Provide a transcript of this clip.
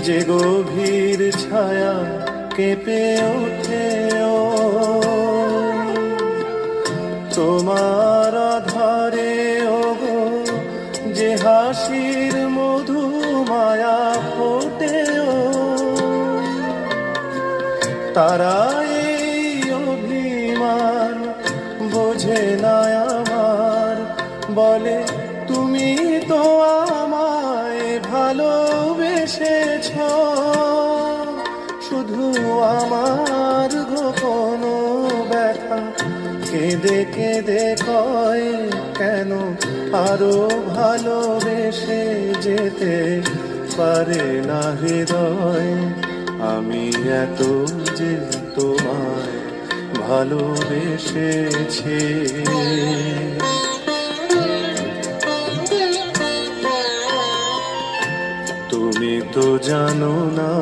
যে গভীর ছায়া কেঁপে ওঠে তোমার আধারে ওগো, যে হাসির মধু মায়া ফোটে তারা এই অভিমান বোঝে না আমার, বলে তুমি তো আমায় ভালোবেসেছ, শুধু আমার গোপন ব্যথা কেঁদে কেঁদে কয় কেন আরো ভালোবেসে যেতে পারে না হৃদয়। আমি এত যে তোমায় ভালোবেসেছি, তুমি তো জানো না।